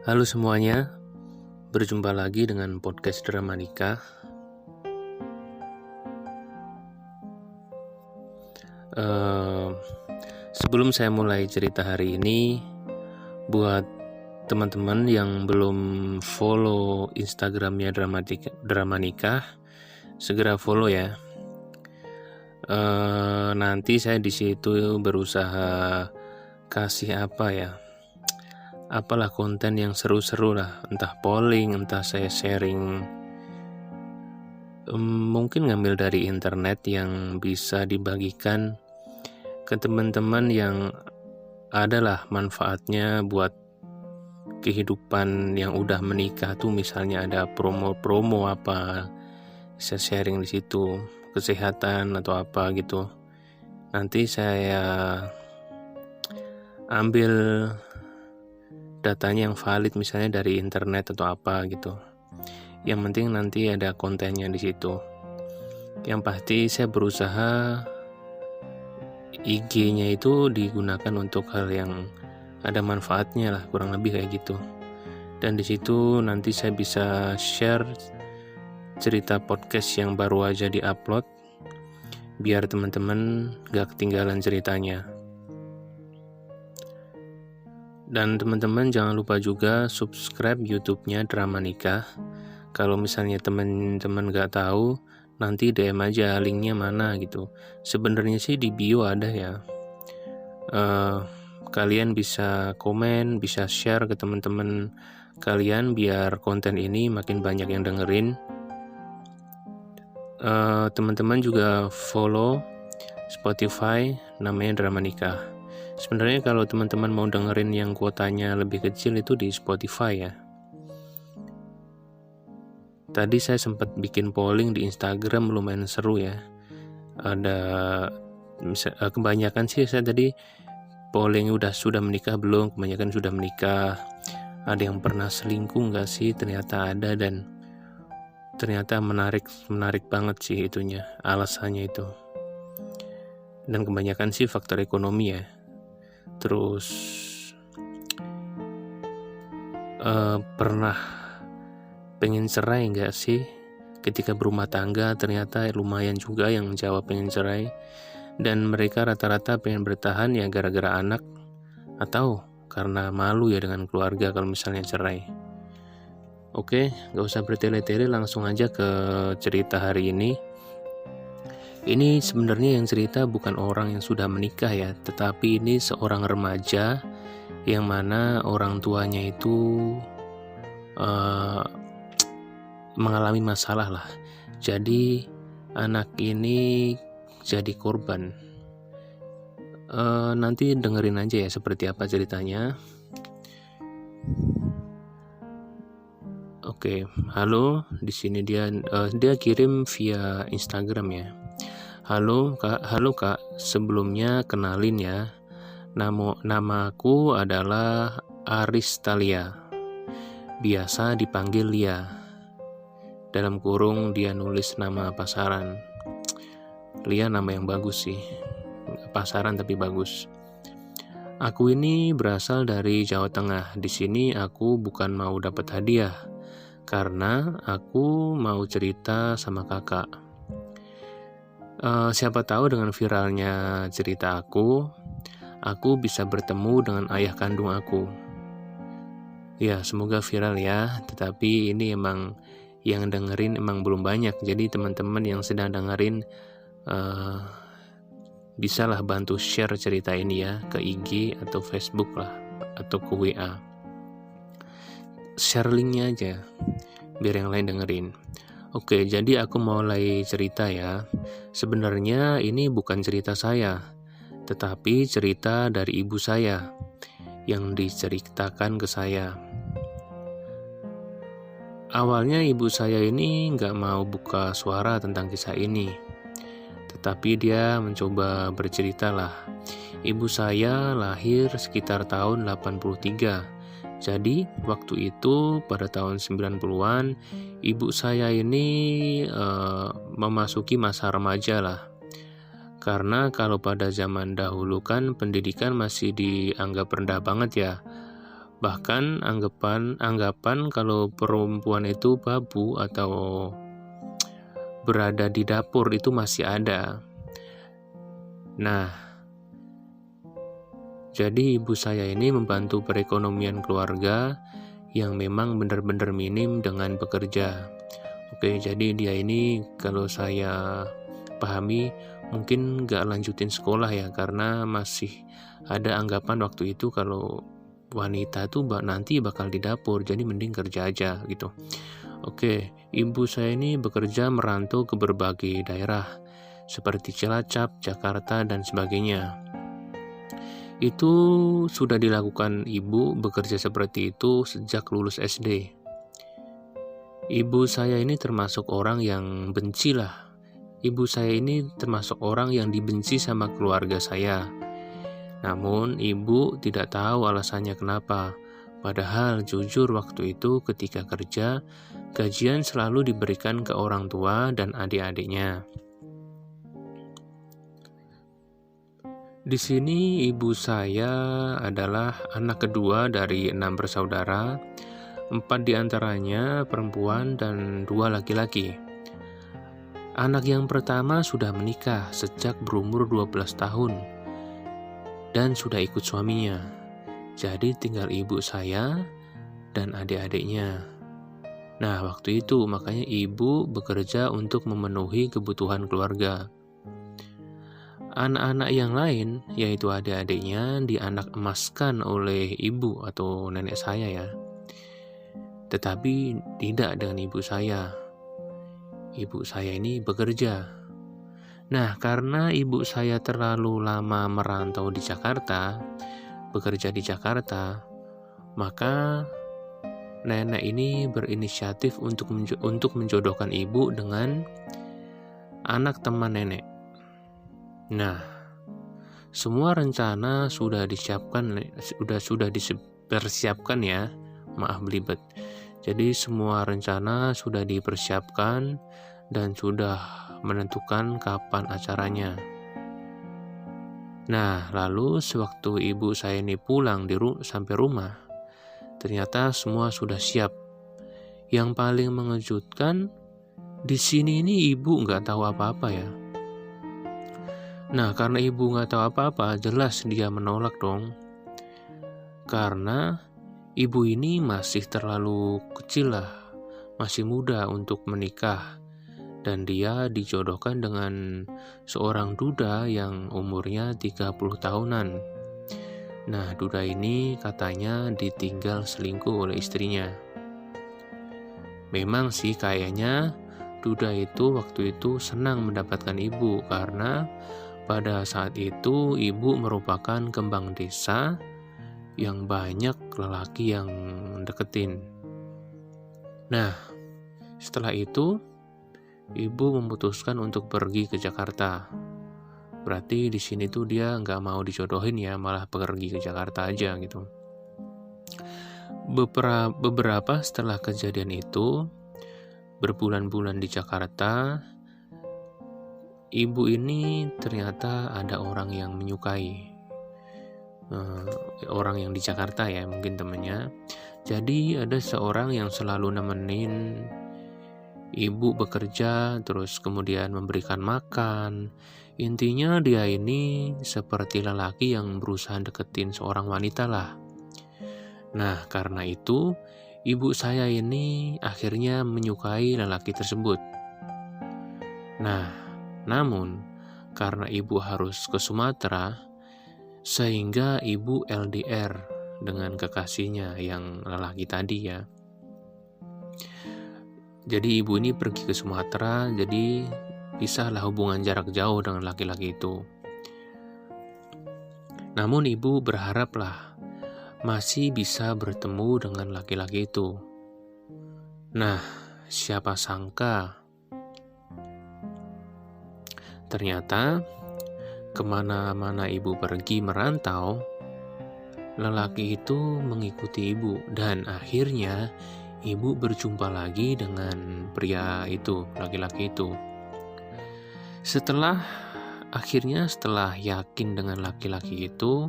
Halo semuanya, berjumpa lagi dengan podcast Drama Nikah. Sebelum saya mulai cerita hari ini, buat teman-teman yang belum follow Instagramnya Drama Nikah, segera follow ya. Nanti saya di situ berusaha kasih apalah konten yang seru-seru lah, entah polling, entah saya sharing, mungkin ngambil dari internet yang bisa dibagikan ke teman-teman yang adalah manfaatnya buat kehidupan yang udah menikah tuh. Misalnya ada promo-promo apa, bisa sharing di situ, kesehatan atau apa gitu. Nanti saya ambil datanya yang valid, misalnya dari internet atau apa gitu. Yang penting nanti ada kontennya di situ. Yang pasti saya berusaha IG-nya itu digunakan untuk hal yang ada manfaatnya lah, kurang lebih kayak gitu. Dan di situ nanti saya bisa share cerita podcast yang baru aja di-upload, biar teman-teman gak ketinggalan ceritanya. Dan teman-teman jangan lupa juga subscribe YouTube-nya Drama Nikah. Kalau misalnya teman-teman gak tahu, nanti DM aja linknya mana gitu. Sebenarnya sih di bio ada ya. Kalian bisa komen, bisa share ke teman-teman kalian biar konten ini makin banyak yang dengerin. Teman-teman juga follow Spotify, namanya Drama Nikah. Sebenarnya kalau teman-teman mau dengerin yang kuotanya lebih kecil itu di Spotify ya. Tadi saya sempat bikin polling di Instagram, lumayan seru ya. Ada kebanyakan sih saya tadi polling sudah menikah belum, kebanyakan sudah menikah. Ada yang pernah selingkuh nggak sih, ternyata ada, dan ternyata menarik banget sih itunya, alasannya itu. Dan kebanyakan sih faktor ekonomi ya. Terus pernah pengen cerai nggak sih ketika berumah tangga? Ternyata lumayan juga yang jawab pengen cerai. Dan mereka rata-rata pengen bertahan ya gara-gara anak atau karena malu ya dengan keluarga kalau misalnya cerai. Oke, gak usah bertele-tele, langsung aja ke cerita hari ini. Ini sebenarnya yang cerita bukan orang yang sudah menikah ya, tetapi ini seorang remaja yang mana orang tuanya itu mengalami masalah lah. Jadi anak ini jadi korban. Nanti dengerin aja ya seperti apa ceritanya. Oke, halo, di sini dia kirim via Instagram ya. Halo kak, sebelumnya kenalin ya. Namaku adalah Aristalia. Biasa dipanggil Lia. Dalam kurung dia nulis nama pasaran. Lia nama yang bagus sih. Pasaran tapi bagus. Aku ini berasal dari Jawa Tengah. Di sini aku bukan mau dapat hadiah, karena aku mau cerita sama kakak. Siapa tahu dengan viralnya cerita aku bisa bertemu dengan ayah kandung aku. Ya, semoga viral ya. Tetapi ini emang yang dengerin emang belum banyak. Jadi teman-teman yang sedang dengerin bisalah bantu share cerita ini ya ke IG atau Facebook lah, atau ke WA. Share linknya aja biar yang lain dengerin. Oke, jadi aku mulai cerita ya. Sebenarnya ini bukan cerita saya, tetapi cerita dari ibu saya yang diceritakan ke saya. Awalnya ibu saya ini nggak mau buka suara tentang kisah ini, tetapi dia mencoba bercerita lah. Ibu saya lahir sekitar tahun 83. Jadi waktu itu pada tahun 90-an ibu saya ini memasuki masa remaja lah. Karena kalau pada zaman dahulu kan pendidikan masih dianggap rendah banget ya. Bahkan anggapan kalau perempuan itu babu atau berada di dapur itu masih ada. Nah, jadi ibu saya ini membantu perekonomian keluarga yang memang benar-benar minim dengan bekerja. Oke, jadi dia ini kalau saya pahami mungkin nggak lanjutin sekolah ya, karena masih ada anggapan waktu itu kalau wanita tuh nanti bakal di dapur, jadi mending kerja aja gitu. Oke, ibu saya ini bekerja merantau ke berbagai daerah seperti Cilacap, Jakarta, dan sebagainya. Itu sudah dilakukan ibu bekerja seperti itu sejak lulus SD. Ibu saya ini termasuk orang yang benci lah. Ibu saya ini termasuk orang yang dibenci sama keluarga saya. Namun ibu tidak tahu alasannya kenapa. Padahal jujur waktu itu ketika kerja, gajian selalu diberikan ke orang tua dan adik-adiknya. Di sini ibu saya adalah anak kedua dari 6 bersaudara, 4 diantaranya perempuan dan 2 laki-laki. Anak yang pertama sudah menikah sejak berumur 12 tahun dan sudah ikut suaminya. Jadi tinggal ibu saya dan adik-adiknya. Nah, waktu itu makanya ibu bekerja untuk memenuhi kebutuhan keluarga. Anak-anak yang lain, yaitu adik-adiknya, dianak emaskan oleh ibu atau nenek saya ya. Tetapi tidak dengan ibu saya. Ibu saya ini bekerja. Nah, karena ibu saya terlalu lama merantau di Jakarta, bekerja di Jakarta, maka nenek ini berinisiatif untuk menjodohkan ibu dengan anak teman nenek. Nah, semua rencana sudah dipersiapkan ya. Maaf belibet. Jadi semua rencana sudah dipersiapkan dan sudah menentukan kapan acaranya. Nah, lalu sewaktu ibu saya ini pulang sampai rumah, ternyata semua sudah siap. Yang paling mengejutkan, di sini ini ibu nggak tahu apa-apa ya. Nah, karena ibu nggak tahu apa-apa, jelas dia menolak dong. Karena ibu ini masih terlalu kecil lah, masih muda untuk menikah. Dan dia dijodohkan dengan seorang duda yang umurnya 30 tahunan. Nah, duda ini katanya ditinggal selingkuh oleh istrinya. Memang sih kayaknya duda itu waktu itu senang mendapatkan ibu, karena pada saat itu ibu merupakan kembang desa yang banyak lelaki yang deketin. Nah, setelah itu ibu memutuskan untuk pergi ke Jakarta. Berarti di sini tuh dia nggak mau dijodohin ya, malah pergi ke Jakarta aja gitu. Beberapa setelah kejadian itu, berbulan-bulan di Jakarta, ibu ini ternyata ada orang yang menyukai. Orang yang di Jakarta ya, mungkin temannya. Jadi ada seorang yang selalu nemenin ibu bekerja, terus kemudian memberikan makan. Intinya dia ini seperti lelaki yang berusaha deketin seorang wanita lah. Nah, karena itu ibu saya ini akhirnya menyukai lelaki tersebut. Nah, namun karena ibu harus ke Sumatera, sehingga ibu LDR dengan kekasihnya yang lelaki tadi ya. Jadi ibu ini pergi ke Sumatera, jadi pisahlah hubungan jarak jauh dengan laki-laki itu. Namun ibu berharaplah masih bisa bertemu dengan laki-laki itu. Nah, siapa sangka ternyata kemana-mana ibu pergi merantau, lelaki itu mengikuti ibu, dan akhirnya ibu berjumpa lagi dengan pria itu, laki-laki itu. Setelah yakin dengan laki-laki itu,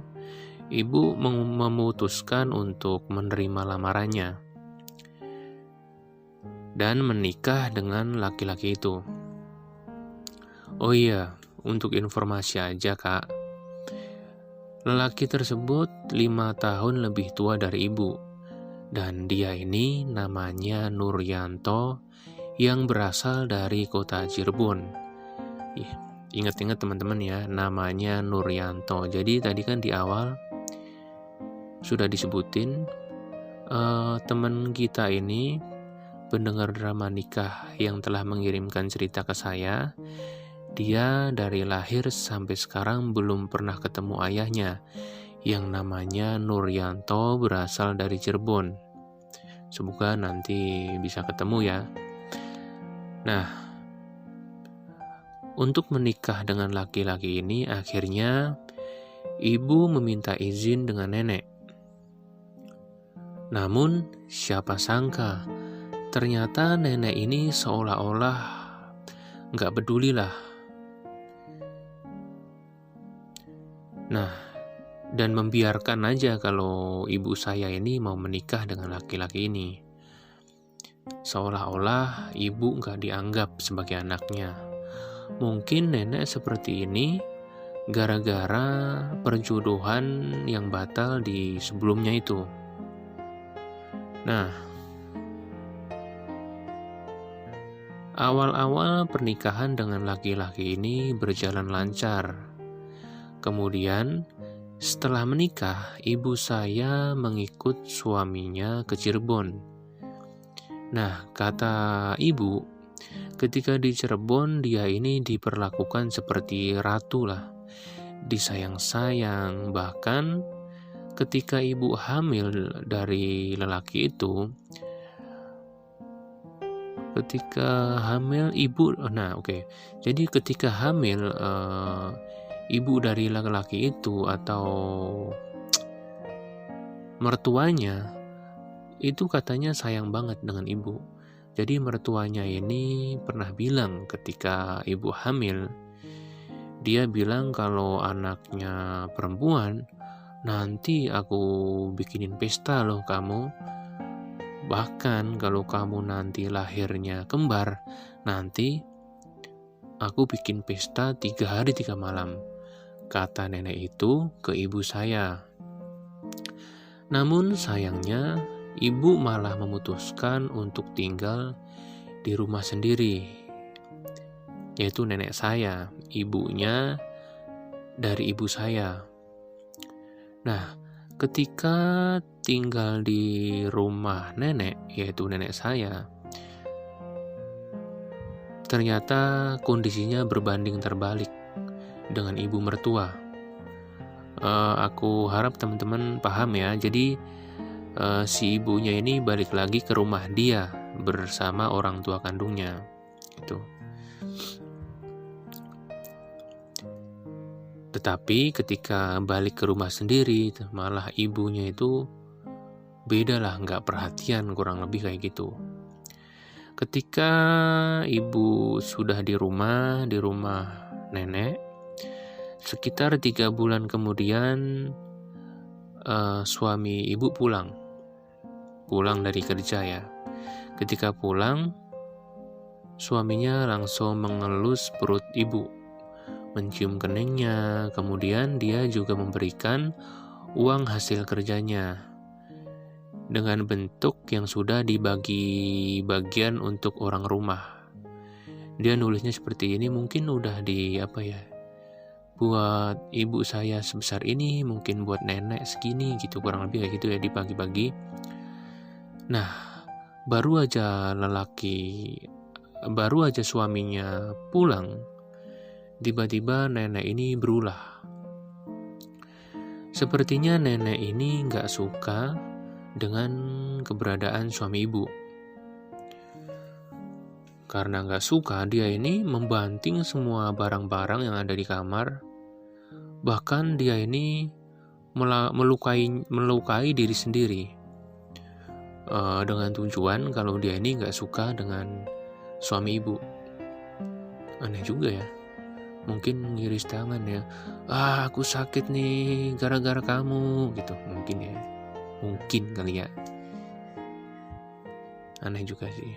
ibu memutuskan untuk menerima lamarannya dan menikah dengan laki-laki itu. Oh iya, untuk informasi aja Kak, lelaki tersebut 5 tahun lebih tua dari ibu, dan dia ini namanya Nuryanto yang berasal dari kota Cirebon. Ingat-ingat teman-teman ya, namanya Nuryanto. Jadi tadi kan di awal sudah disebutin, teman kita ini, pendengar drama nikah yang telah mengirimkan cerita ke saya, dia dari lahir sampai sekarang belum pernah ketemu ayahnya yang namanya Nuryanto berasal dari Cirebon. Semoga nanti bisa ketemu ya. Nah, untuk menikah dengan laki-laki ini akhirnya ibu meminta izin dengan nenek. Namun siapa sangka ternyata nenek ini seolah-olah nggak peduli lah. Nah, dan membiarkan aja kalau ibu saya ini mau menikah dengan laki-laki ini. Seolah-olah ibu nggak dianggap sebagai anaknya. Mungkin nenek seperti ini gara-gara perjodohan yang batal di sebelumnya itu. Nah, awal-awal pernikahan dengan laki-laki ini berjalan lancar. Kemudian, setelah menikah, ibu saya mengikut suaminya ke Cirebon. Nah, kata ibu, ketika di Cirebon dia ini diperlakukan seperti ratu lah, disayang-sayang. Bahkan ketika ibu hamil dari lelaki itu, jadi ketika hamil ibu dari laki-laki itu atau mertuanya itu katanya sayang banget dengan ibu. Jadi mertuanya ini pernah bilang ketika ibu hamil, dia bilang kalau anaknya perempuan, nanti aku bikinin pesta loh kamu. Bahkan kalau kamu nanti lahirnya kembar, nanti aku bikin pesta 3 hari 3 malam. Kata nenek itu ke ibu saya. Namun sayangnya, ibu malah memutuskan untuk tinggal di rumah sendiri, yaitu nenek saya, ibunya dari ibu saya. Nah, ketika tinggal di rumah nenek, yaitu nenek saya, ternyata kondisinya berbanding terbalik dengan ibu mertua. Aku harap teman-teman paham ya. Jadi si ibunya ini balik lagi ke rumah dia bersama orang tua kandungnya gitu. Tetapi ketika balik ke rumah sendiri, malah ibunya itu beda lah, nggak perhatian, kurang lebih kayak gitu. Ketika ibu sudah di rumah nenek, sekitar 3 bulan kemudian suami ibu pulang dari kerja ya. Ketika pulang, suaminya langsung mengelus perut ibu, mencium keningnya, kemudian dia juga memberikan uang hasil kerjanya dengan bentuk yang sudah dibagi bagian untuk orang rumah. Dia nulisnya seperti ini, mungkin udah buat ibu saya sebesar ini, mungkin buat nenek segini gitu, kurang lebih kayak gitu ya, dibagi-bagi. Nah, baru aja suaminya pulang, tiba-tiba nenek ini berulah. Sepertinya nenek ini gak suka dengan keberadaan suami ibu. Karena gak suka, dia ini membanting semua barang-barang yang ada di kamar. Bahkan dia ini melukai diri sendiri dengan tujuan kalau dia ini gak suka dengan suami ibu. Aneh juga ya. mungkin ngiris tangan ya. Aku sakit nih gara-gara kamu gitu, mungkin ya. Mungkin kali ya. Aneh juga sih.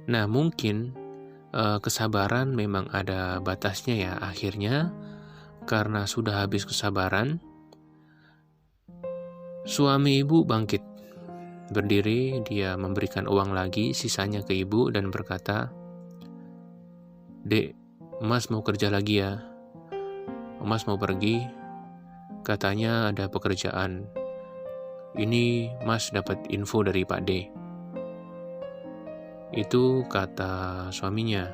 Nah mungkin kesabaran memang ada batasnya ya. Akhirnya karena sudah habis kesabaran, suami ibu bangkit. Berdiri, dia memberikan uang lagi sisanya ke ibu dan berkata, "Dek, Mas mau kerja lagi ya. Mas mau pergi, katanya ada pekerjaan. Ini Mas dapat info dari Pak D." Itu kata suaminya.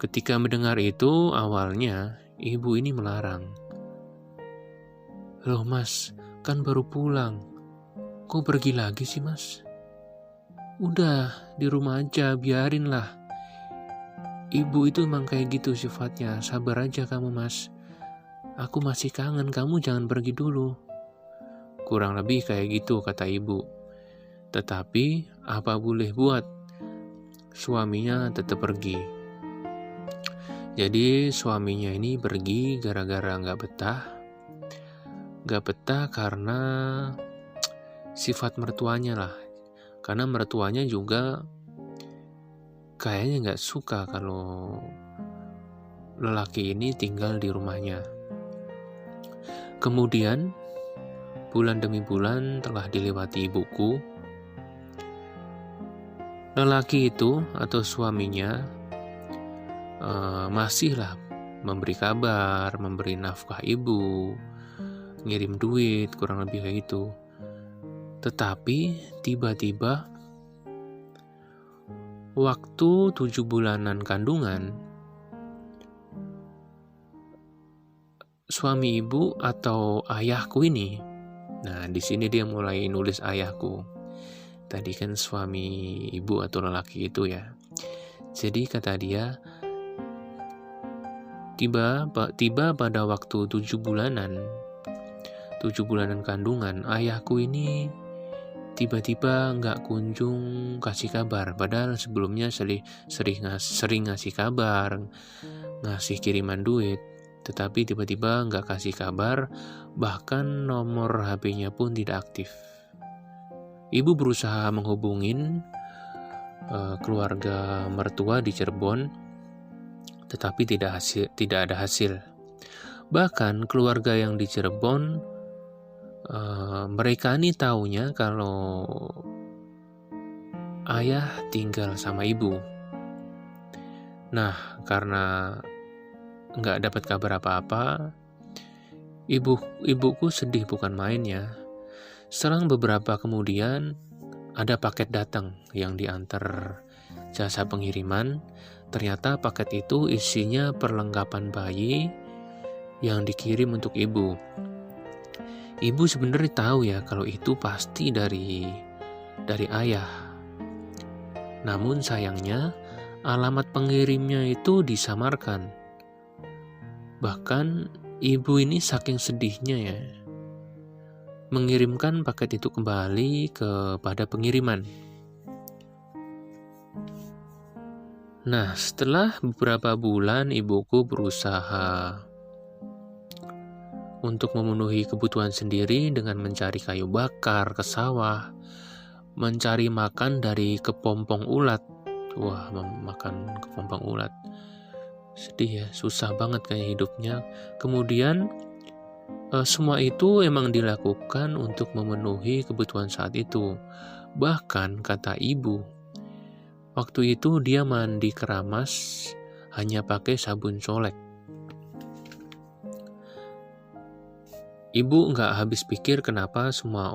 Ketika mendengar itu, awalnya ibu ini melarang. "Loh Mas, kan baru pulang. Kok pergi lagi sih Mas? Udah, di rumah aja, biarinlah. Ibu itu emang kayak gitu sifatnya, sabar aja kamu Mas. Aku masih kangen, kamu jangan pergi dulu." Kurang lebih kayak gitu kata ibu. Tetapi apa boleh buat, suaminya tetap pergi. Jadi suaminya ini pergi gara-gara gak betah. Gak betah karena sifat mertuanya lah. Karena mertuanya juga kayaknya gak suka kalau lelaki ini tinggal di rumahnya. Kemudian bulan demi bulan telah dilewati ibuku. Lelaki itu atau suaminya masihlah memberi kabar, memberi nafkah ibu, ngirim duit, kurang lebih kayak gitu. Tetapi tiba-tiba waktu 7 bulanan kandungan, suami ibu atau ayahku ini, nah di sini dia mulai nulis ayahku. Tadi kan suami ibu atau lelaki itu ya. Jadi kata dia, tiba pada waktu 7 bulanan kandungan, ayahku ini tiba-tiba nggak kunjung kasih kabar. Padahal sebelumnya sering ngasih kabar, ngasih kiriman duit. Tetapi tiba-tiba nggak kasih kabar, bahkan nomor HP-nya pun tidak aktif. Ibu berusaha menghubungin keluarga mertua di Cirebon, tetapi tidak ada hasil. Bahkan keluarga yang di Cirebon, mereka ini taunya kalau ayah tinggal sama ibu. Nah, karena nggak dapat kabar apa-apa, ibuku sedih bukan main ya. Selang beberapa kemudian ada paket datang yang diantar jasa pengiriman. Ternyata paket itu isinya perlengkapan bayi yang dikirim untuk ibu. Ibu sebenarnya tahu ya kalau itu pasti dari ayah. Namun sayangnya alamat pengirimnya itu disamarkan. Bahkan ibu ini saking sedihnya ya, mengirimkan paket itu kembali kepada pengiriman. Nah, setelah beberapa bulan ibuku berusaha untuk memenuhi kebutuhan sendiri dengan mencari kayu bakar ke sawah, mencari makan dari kepompong ulat. Wah, makan kepompong ulat. Sedih ya, susah banget kayak hidupnya. Kemudian semua itu emang dilakukan untuk memenuhi kebutuhan saat itu. Bahkan kata ibu, waktu itu dia mandi keramas hanya pakai sabun colek. Ibu nggak habis pikir kenapa semua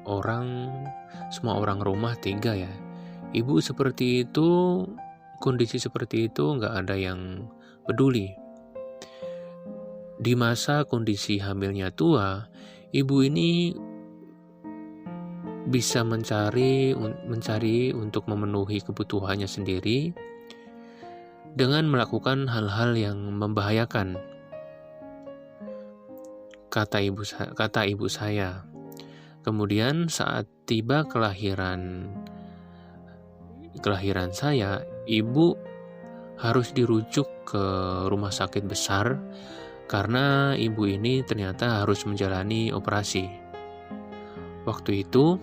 orang rumah tega ya. Ibu seperti itu, kondisi seperti itu nggak ada yang peduli. Di masa kondisi hamilnya tua, ibu ini bisa mencari untuk memenuhi kebutuhannya sendiri dengan melakukan hal-hal yang membahayakan. Kata ibu saya. Kemudian saat tiba kelahiran kelahiran saya, ibu harus dirujuk ke rumah sakit besar karena ibu ini ternyata harus menjalani operasi. Waktu itu,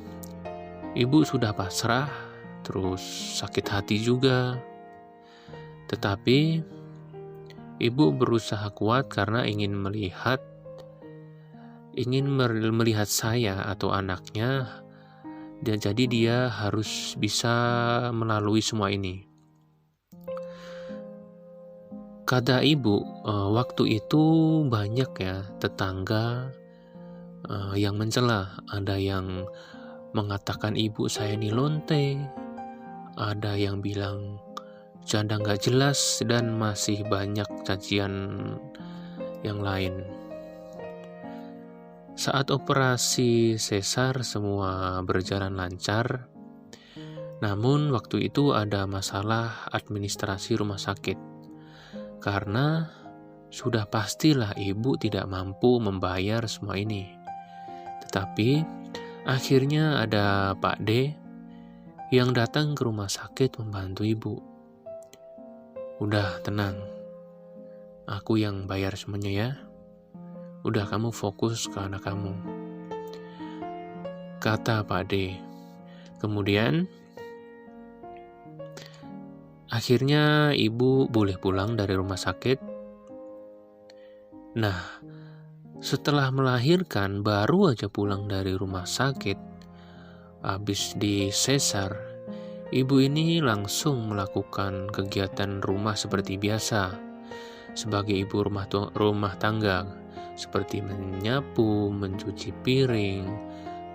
ibu sudah pasrah, terus sakit hati juga. Tetapi, ibu berusaha kuat karena ingin melihat saya atau anaknya, dan jadi dia harus bisa melalui semua ini. Kata ibu, waktu itu banyak ya tetangga yang mencela. Ada yang mengatakan ibu saya ini lonte, ada yang bilang janda nggak jelas, dan masih banyak cacian yang lain. Saat operasi sesar semua berjalan lancar, namun waktu itu ada masalah administrasi rumah sakit. Karena sudah pastilah ibu tidak mampu membayar semua ini. Tetapi akhirnya ada Pak D yang datang ke rumah sakit membantu ibu. Udah tenang, aku yang bayar semuanya ya. Udah, kamu fokus ke anak kamu, kata Pak D. Kemudian akhirnya ibu boleh pulang dari rumah sakit. Nah, setelah melahirkan baru aja pulang dari rumah sakit, habis di sesar, ibu ini langsung melakukan kegiatan rumah seperti biasa sebagai ibu rumah tangga, seperti menyapu, mencuci piring,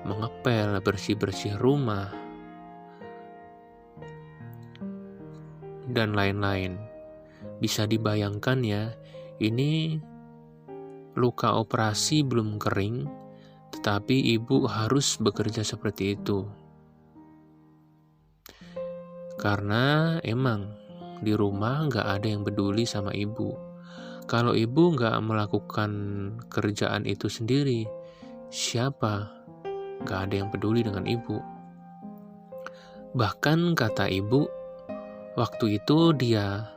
mengepel, bersih-bersih rumah, dan lain-lain. Bisa dibayangkan ya, ini luka operasi belum kering, tetapi ibu harus bekerja seperti itu. Karena emang di rumah nggak ada yang peduli sama ibu. Kalau ibu nggak melakukan kerjaan itu sendiri, siapa? Nggak ada yang peduli dengan ibu. Bahkan kata ibu, waktu itu dia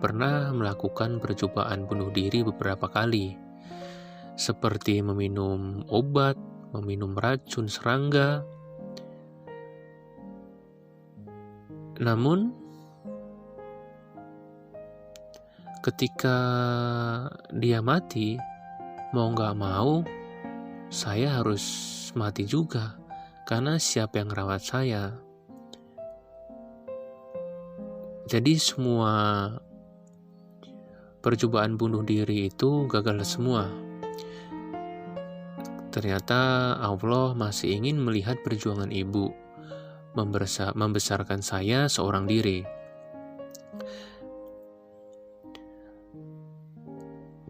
pernah melakukan percobaan bunuh diri beberapa kali, seperti meminum obat, meminum racun serangga. Namun, ketika dia mati, mau gak mau, saya harus mati juga, karena siapa yang rawat saya? Jadi semua percobaan bunuh diri itu gagal semua. Ternyata Allah masih ingin melihat perjuangan ibu, membesarkan saya seorang diri.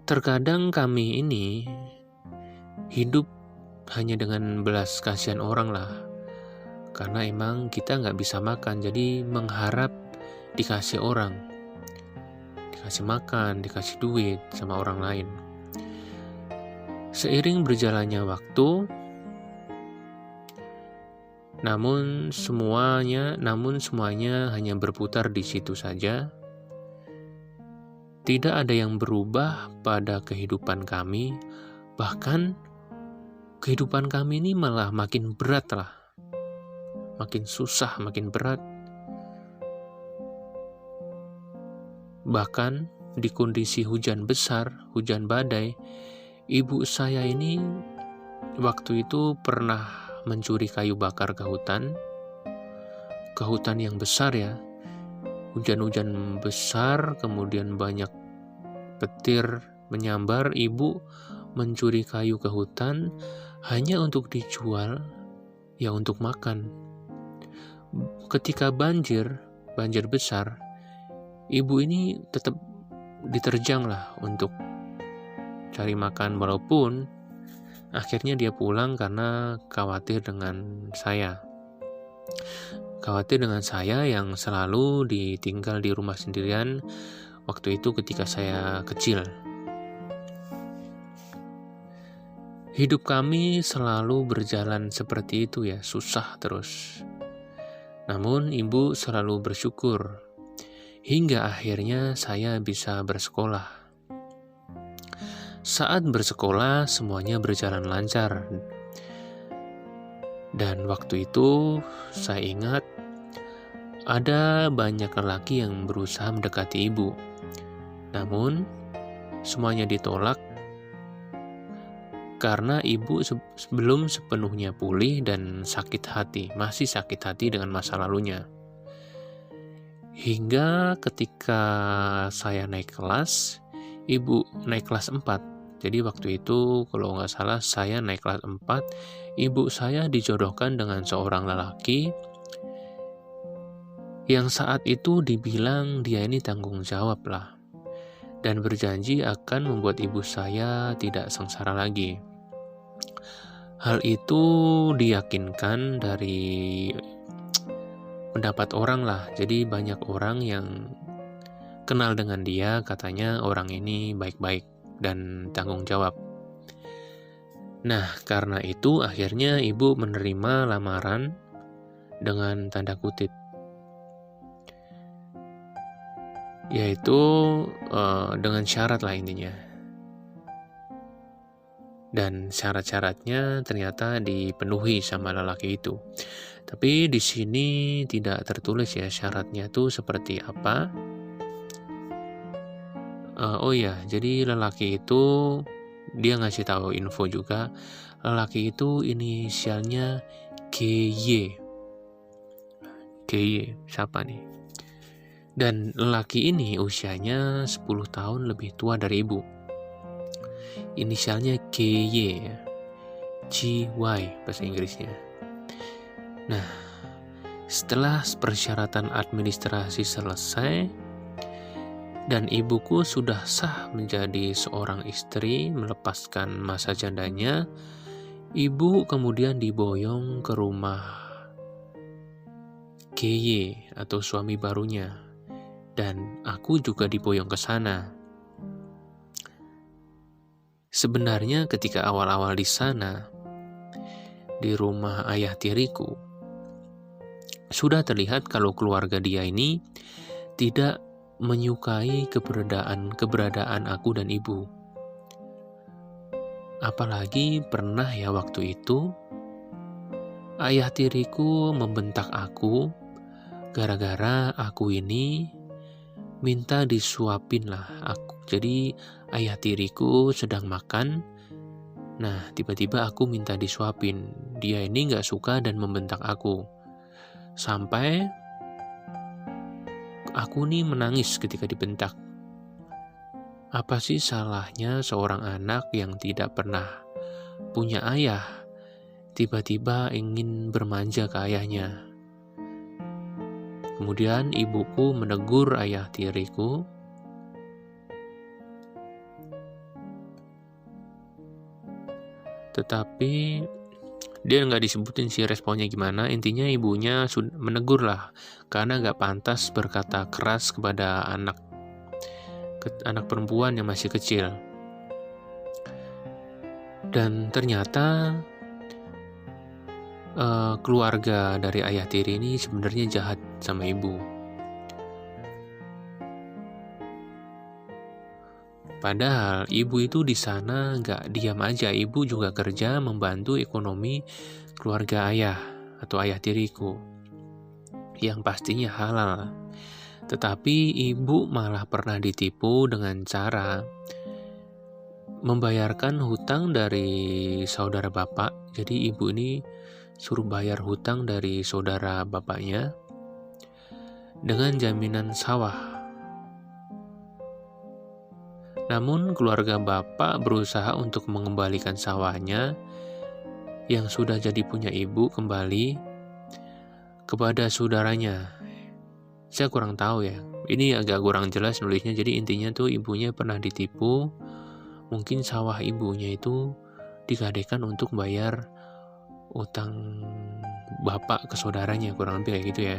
Terkadang kami ini hidup hanya dengan belas kasihan orang lah. Karena emang kita nggak bisa makan, jadi mengharap dikasih orang. Dikasih makan, dikasih duit sama orang lain. Seiring berjalannya waktu, namun semuanya hanya berputar di situ saja. Tidak ada yang berubah pada kehidupan kami, bahkan kehidupan kami ini malah makin berat lah. Makin susah, makin berat. Bahkan di kondisi hujan besar, hujan badai, ibu saya ini waktu itu pernah mencuri kayu bakar ke hutan yang besar ya. Hujan-hujan besar, kemudian banyak petir menyambar, ibu mencuri kayu ke hutan hanya untuk dijual, ya untuk makan. Ketika banjir besar, ibu ini tetap diterjang lah untuk cari makan, walaupun akhirnya dia pulang karena khawatir dengan saya. Khawatir dengan saya yang selalu ditinggal di rumah sendirian waktu itu ketika saya kecil. Hidup kami selalu berjalan seperti itu ya, susah terus. Namun ibu selalu bersyukur hingga akhirnya saya bisa bersekolah. Saat bersekolah semuanya berjalan lancar. Dan waktu itu saya ingat ada banyak lelaki yang berusaha mendekati ibu. Namun semuanya ditolak karena ibu belum sepenuhnya pulih dan masih sakit hati dengan masa lalunya. Hingga ketika saya naik kelas, ibu naik kelas 4. Jadi waktu itu kalau nggak salah saya naik kelas 4, ibu saya dijodohkan dengan seorang lelaki yang saat itu dibilang dia ini tanggung jawab lah, dan berjanji akan membuat ibu saya tidak sengsara lagi. Hal itu diyakinkan dari pendapat orang lah. Jadi banyak orang yang kenal dengan dia, katanya orang ini baik-baik dan tanggung jawab. Nah, karena itu akhirnya ibu menerima lamaran dengan tanda kutip, yaitu dengan syarat lah intinya. Dan syarat-syaratnya ternyata dipenuhi sama lelaki itu. Tapi di sini tidak tertulis ya syaratnya tuh seperti apa. Oh ya, jadi lelaki itu dia ngasih tahu info juga. Lelaki itu inisialnya KY. KY, siapa nih? Dan lelaki ini usianya 10 tahun lebih tua dari ibu. Inisialnya KY, GY bahasa Inggrisnya. Nah, setelah persyaratan administrasi selesai dan ibuku sudah sah menjadi seorang istri melepaskan masa jandanya, ibu kemudian diboyong ke rumah KY atau suami barunya, dan aku juga diboyong ke sana. Sebenarnya ketika awal-awal di sana, di rumah ayah tiriku, sudah terlihat kalau keluarga dia ini tidak menyukai keberadaan aku dan ibu. Apalagi pernah ya waktu itu, ayah tiriku membentak aku gara-gara aku ini minta disuapin lah aku. Jadi ayah tiriku sedang makan, nah tiba-tiba aku minta disuapin. Dia ini gak suka dan membentak aku. Sampai aku nih menangis ketika dibentak. Apa sih salahnya seorang anak yang tidak pernah punya ayah, tiba-tiba ingin bermanja ke ayahnya? Kemudian ibuku menegur ayah tiriku. Tetapi dia nggak disebutin sih responnya gimana. Intinya ibunya menegur lah, karena nggak pantas berkata keras kepada anak perempuan yang masih kecil. Dan ternyata keluarga dari ayah tiri ini sebenarnya jahat sama ibu. Padahal ibu itu di sana nggak diam aja, ibu juga kerja membantu ekonomi keluarga ayah atau ayah tiriku, yang pastinya halal. Tetapi ibu malah pernah ditipu dengan cara membayarkan hutang dari saudara bapak. Jadi ibu ini suruh bayar hutang dari saudara bapaknya dengan jaminan sawah. Namun keluarga bapak berusaha untuk mengembalikan sawahnya yang sudah jadi punya ibu kembali kepada saudaranya. Saya kurang tahu ya, ini agak kurang jelas nulisnya. Jadi intinya tuh ibunya pernah ditipu. Mungkin sawah ibunya itu digadaikan untuk bayar utang bapak ke saudaranya, kurang lebih kayak gitu ya.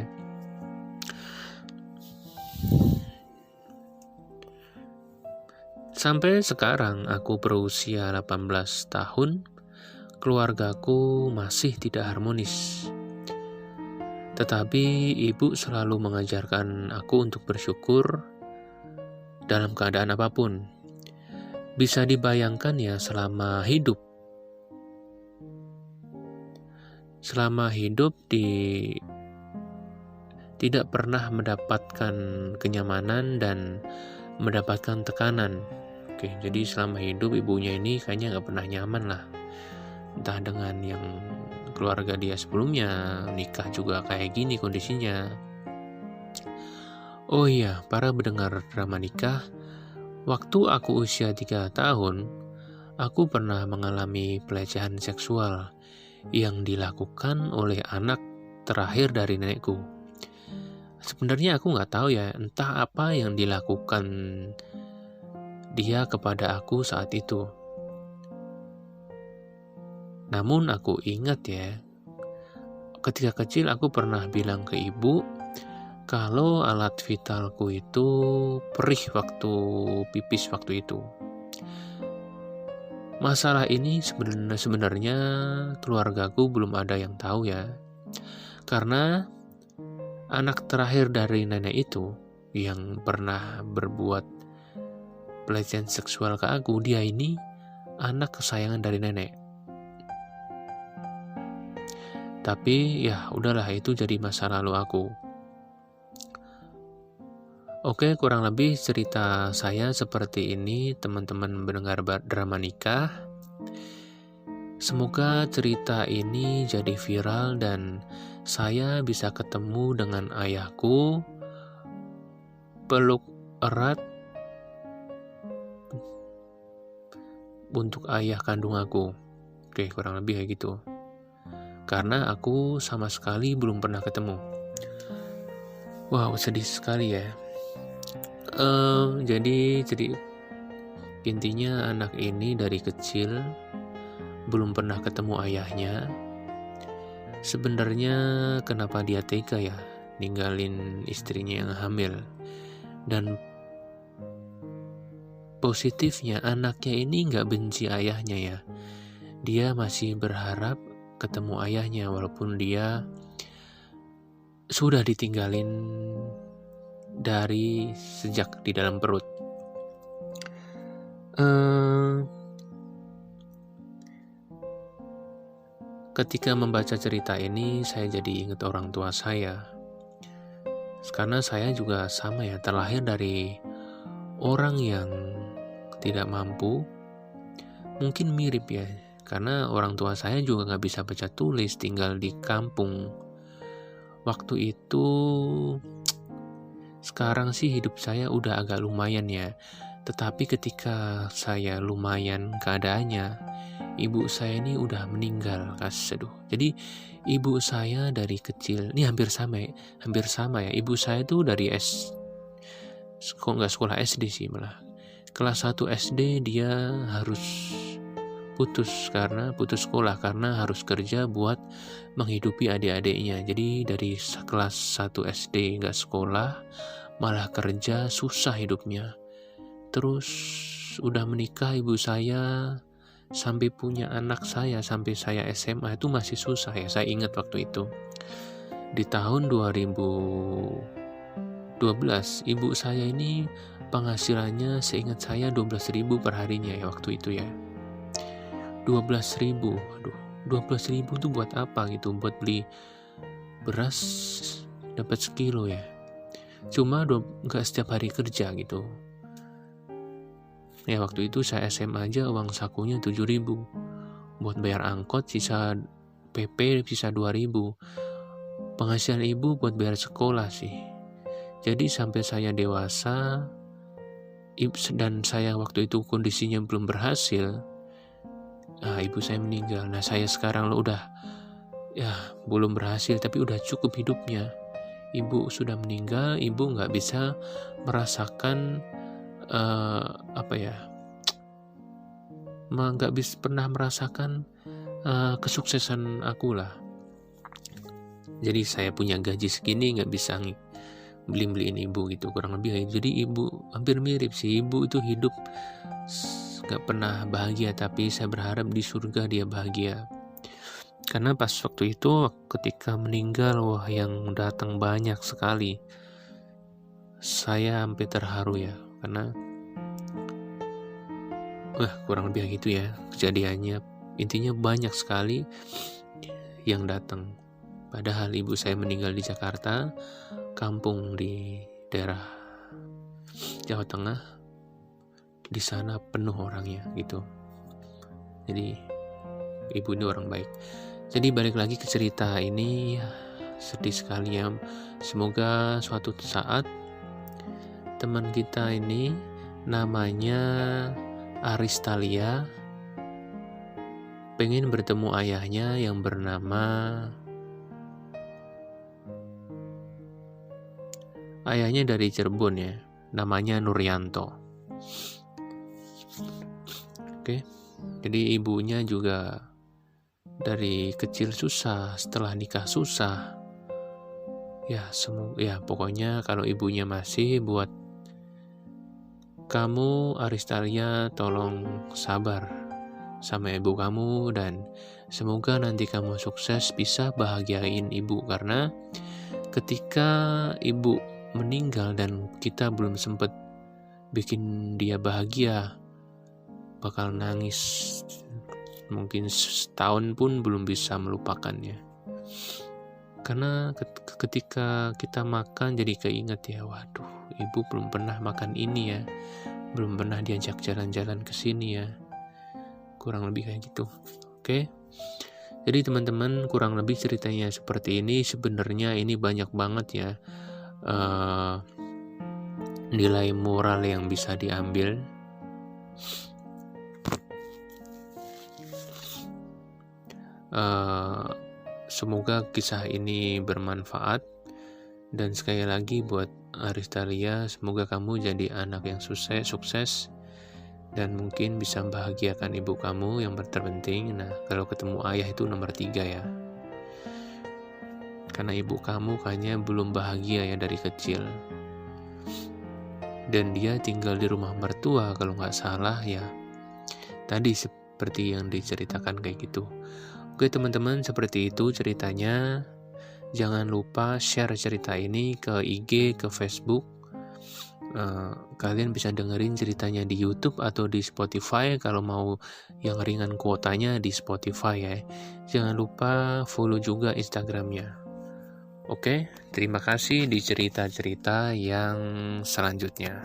Sampai sekarang aku berusia 18 tahun, keluargaku masih tidak harmonis. Tetapi ibu selalu mengajarkan aku untuk bersyukur dalam keadaan apapun. Bisa dibayangkan ya, selama hidup tidak pernah mendapatkan kenyamanan dan mendapatkan tekanan. Oke, jadi selama hidup ibunya ini kayaknya nggak pernah nyaman lah. Entah dengan yang keluarga dia sebelumnya, nikah juga kayak gini kondisinya. Oh iya, para pendengar drama nikah, waktu aku usia 3 tahun, aku pernah mengalami pelecehan seksual yang dilakukan oleh anak terakhir dari nenekku. Sebenarnya aku nggak tahu ya, entah apa yang dilakukan dia kepada aku saat itu. Namun aku ingat ya, ketika kecil aku pernah bilang ke ibu kalau alat vitalku itu perih waktu pipis waktu itu. Masalah ini sebenarnya keluargaku belum ada yang tahu ya. Karena anak terakhir dari nenek itu yang pernah berbuat pelecehan seksual ke aku, dia ini anak kesayangan dari nenek. Tapi ya udahlah, itu jadi masa lalu aku. Oke, kurang lebih cerita saya seperti ini, teman-teman mendengar drama nikah. Semoga cerita ini jadi viral dan saya bisa ketemu dengan ayahku, peluk erat untuk ayah kandung aku. Oke, kurang lebih kayak gitu. Karena aku sama sekali belum pernah ketemu. Wow, sedih sekali ya. Jadi intinya anak ini dari kecil belum pernah ketemu ayahnya. Sebenarnya kenapa dia tega ya ninggalin istrinya yang hamil. Dan positifnya anaknya ini gak benci ayahnya ya. Dia masih berharap ketemu ayahnya walaupun dia sudah ditinggalin dari sejak di dalam perut. Ketika membaca cerita ini, saya jadi ingat orang tua saya. Karena saya juga sama ya, terlahir dari orang yang tidak mampu. Mungkin mirip ya, karena orang tua saya juga gak bisa baca tulis, tinggal di kampung. Waktu itu, sekarang sih hidup saya udah agak lumayan ya. Tetapi ketika saya lumayan keadaannya, ibu saya ini udah meninggal. Aduh. Jadi ibu saya dari kecil, ini hampir sama ya. Ibu saya tuh dari nggak sekolah SD sih malah. Kelas 1 SD dia harus putus sekolah karena harus kerja buat menghidupi adik-adiknya. Jadi dari kelas 1 SD nggak sekolah, malah kerja, susah hidupnya. Terus udah menikah ibu saya, sampai punya anak saya, sampai saya SMA itu masih susah ya. Saya ingat waktu itu di tahun 2012 ibu saya ini penghasilannya seingat saya 12.000 per harinya ya waktu itu ya. 12.000, aduh, 12.000 tuh buat apa gitu? Buat beli beras dapat sekilo ya. Cuma nggak setiap hari kerja gitu. Ya waktu itu saya SMA aja uang sakunya 7.000. Buat bayar angkot sisa PP sisa 2.000. Penghasilan ibu buat bayar sekolah sih. Jadi sampai saya dewasa dan saya waktu itu kondisinya belum berhasil. Ibu saya meninggal. Nah saya sekarang udah ya belum berhasil tapi udah cukup hidupnya. Ibu sudah meninggal, ibu nggak bisa merasakan nggak bisa pernah merasakan kesuksesan aku lah. Jadi saya punya gaji segini nggak bisa beliin ibu gitu, kurang lebih. Jadi ibu hampir mirip sih, ibu itu hidup nggak pernah bahagia, tapi saya berharap di surga dia bahagia. Karena pas waktu itu ketika meninggal, wah yang datang banyak sekali. Saya hampir terharu ya, karena kurang lebih gitu ya kejadiannya. Intinya banyak sekali yang datang. Padahal ibu saya meninggal di Jakarta, kampung di daerah Jawa Tengah. Di sana penuh orangnya gitu. Jadi ibu ini orang baik. Jadi balik lagi ke cerita ini, sedih sekali ya. Semoga suatu saat teman kita ini namanya Aristalia pengen bertemu ayahnya yang bernama ayahnya dari Cirebon ya, namanya Nuryanto. Oke. Jadi ibunya juga dari kecil susah, setelah nikah susah. Pokoknya kalau ibunya masih buat kamu Aristalia, tolong sabar sama ibu kamu dan semoga nanti kamu sukses bisa bahagiain ibu, karena ketika ibu meninggal dan kita belum sempat bikin dia bahagia, bakal nangis mungkin setahun pun belum bisa melupakannya. Karena ketika kita makan jadi keinget ya, waduh ibu belum pernah makan ini ya, belum pernah diajak jalan-jalan ke sini ya, kurang lebih kayak gitu. Oke. Jadi teman-teman, kurang lebih ceritanya seperti ini. Sebenarnya ini banyak banget ya nilai moral yang bisa diambil. Semoga kisah ini bermanfaat, dan sekali lagi buat Aristalia, semoga kamu jadi anak yang sukses dan mungkin bisa membahagiakan ibu kamu yang terpenting. Nah, kalau ketemu ayah itu nomor 3 ya, karena ibu kamu kayaknya belum bahagia ya dari kecil, dan dia tinggal di rumah mertua kalau nggak salah ya, tadi seperti yang diceritakan kayak gitu. Oke teman-teman, seperti itu ceritanya. Jangan lupa share cerita ini ke IG, ke Facebook. Kalian bisa dengerin ceritanya di YouTube atau di Spotify kalau mau yang ringan kuotanya di Spotify ya. Jangan lupa follow juga Instagramnya. Oke, terima kasih di cerita-cerita yang selanjutnya.